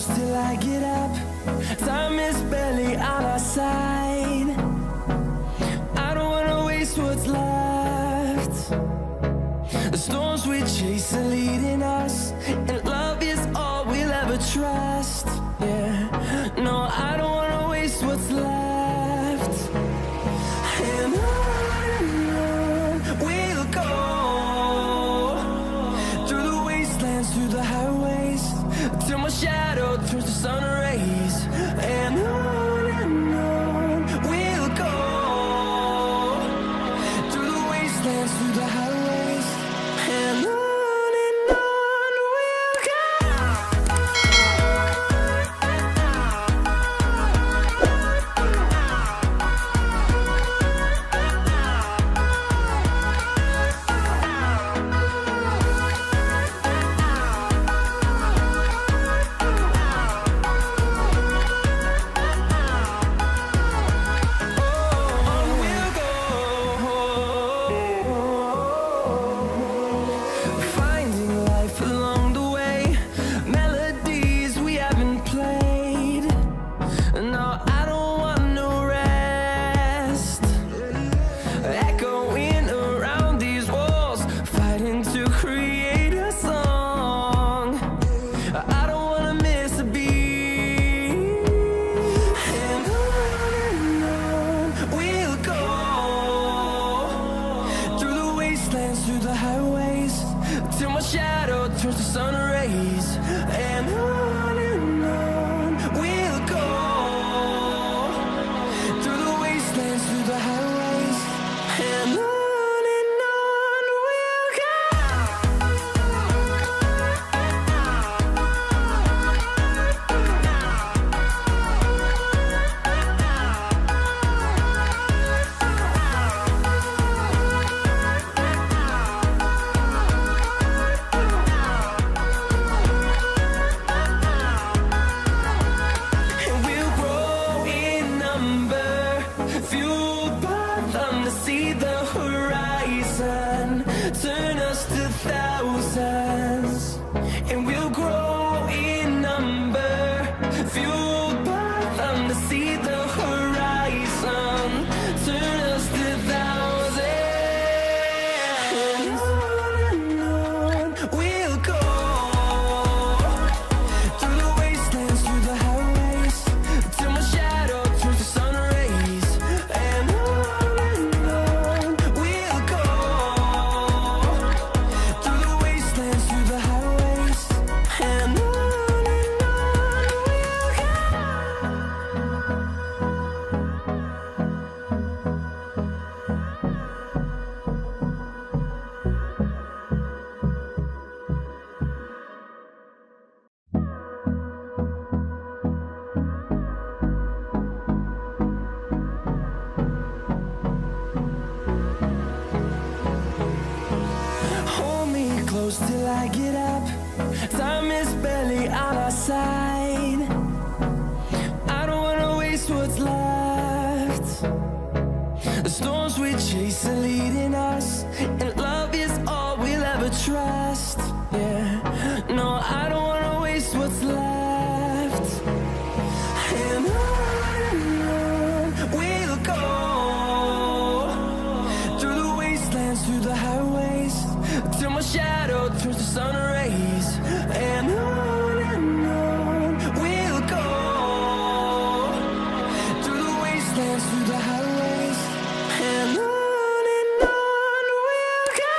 close till I get up. Time is barely on our side. I don't wanna waste what's left. The storms we chase are leading us, and love is all we'll ever trust. Yeah, no, I don't wanna waste what's left. And on we'll go, through the wastelands, through the highways, till my shadow turns to sun rays. And on we'll go, through the wastelands, through the highways, and on we'll go. Finding life along the way, melodies we haven't played. No, I don't want no rest. Echoing around these walls, fighting to create a song. I don't wanna miss a beat. And on we'll go, through the wastelands, through the highways, till my shadow turns to sun rays. And on we'll go, through the wastelands, through the highways, and on we'll go. And we'll grow in number, fueled by them to see the horizon, turn us to thousands. And we'll grow in number, fueled by them to see the horizon, turn us to thousands. And on we'll go, through the wastelands, through the highways, till my shadow turns to sun rays. And on we'll go, through the wastelands, through the highways, and on we'll go. Hold me close till I get up. Time is barely on our side. I don't wanna waste what's left. The storms we chase are leading us, and love is all we'll ever trust. Yeah, no, I don't wanna waste what's left. And on we'll go, through the wastelands, through the highways, till my shadow turns to sun rays. And on we'll go, through the wastelands, through the highways, and on we'll go.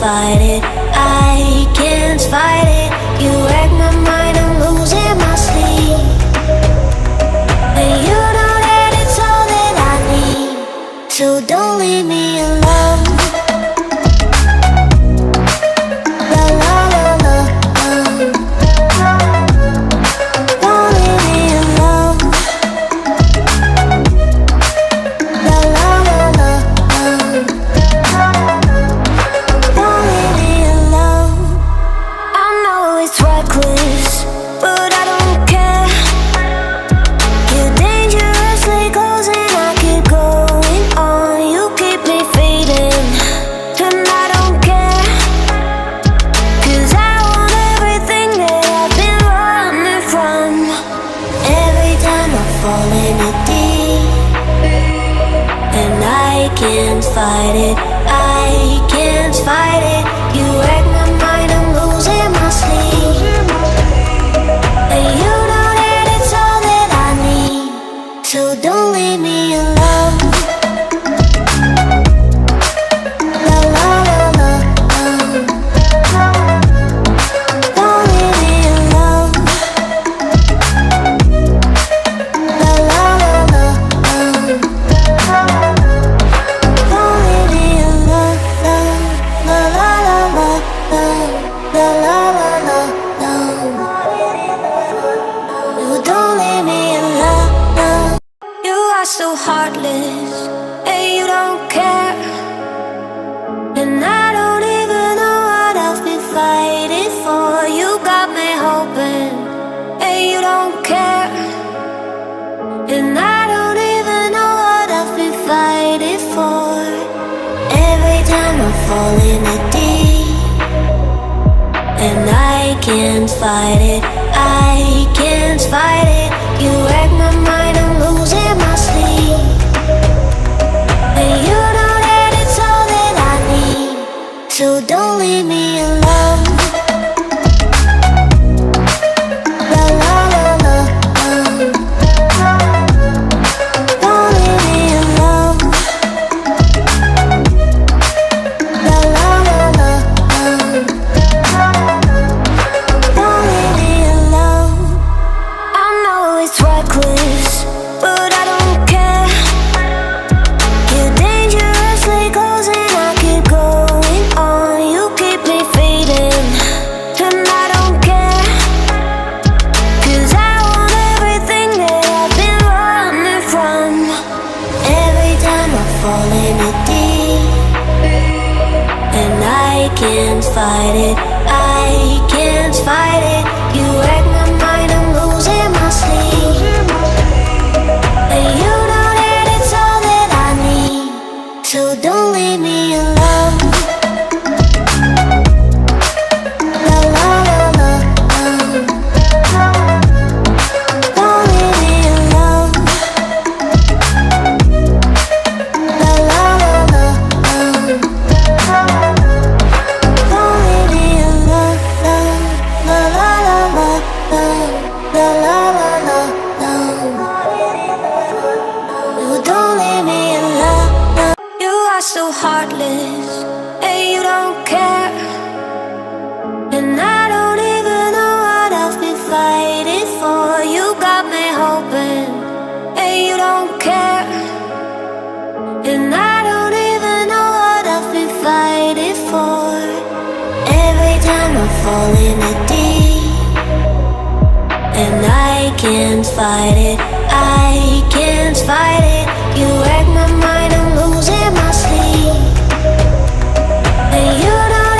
fight it, I can't fight it. You wreck my mind, I'm losing my sleep. And you know that it's all that I need, so don't leave me alone. La la la la, don't leave me alone. La la la la, don't leave me alone. I know it's reckless, but I don't care. You're dangerously close and I keep going on. You keep me fading, and I don't care, 'cause I want everything that I've been running from. Every time I fall in it deep, and I can't fight it, I can't fight it. You wreck my mind, I'm losing my sleep. And you know that it's all that I need, so don't leave me alone. La la la la, don't leave me alone. La la la la, don't leave me alone. La la la la, la la la la, you don't leave me alone. You are so heartless, and you don't care. And I don't even know what I've been fighting for. You got me hoping, and you don't care. And I don't even know what I've been fighting for. Every time I fall in the deep, and I can't fight it, I can't fight it. You wreck my mind, I'm losing my sleep. And you know that it's all that I need, so don't leave me alone. La la la la, don't leave me alone. La la la la, don't leave me alone. I know it's reckless, but I don't care. You're dangerously close and I keep going on. You keep me fading, and I don't care, 'cause I want everything that I've been running from. Every time I fall in it deep, and I can't fight it, I can't fight it. You wreck my mind, I'm losing my sleep. And you know that it's all that I need, so don't leave me alone. La la la la, don't leave me alone. La la la la, don't leave me alone. La la la la, la la la la, you don't leave me alone. You are so heartless, and you don't care. And I don't even know what I've been fighting for. You got me hoping, and you don't care. And I don't even know what I've been fighting for. Every time I fall in the deep, and I can't fight it, I can't fight it. You wreck my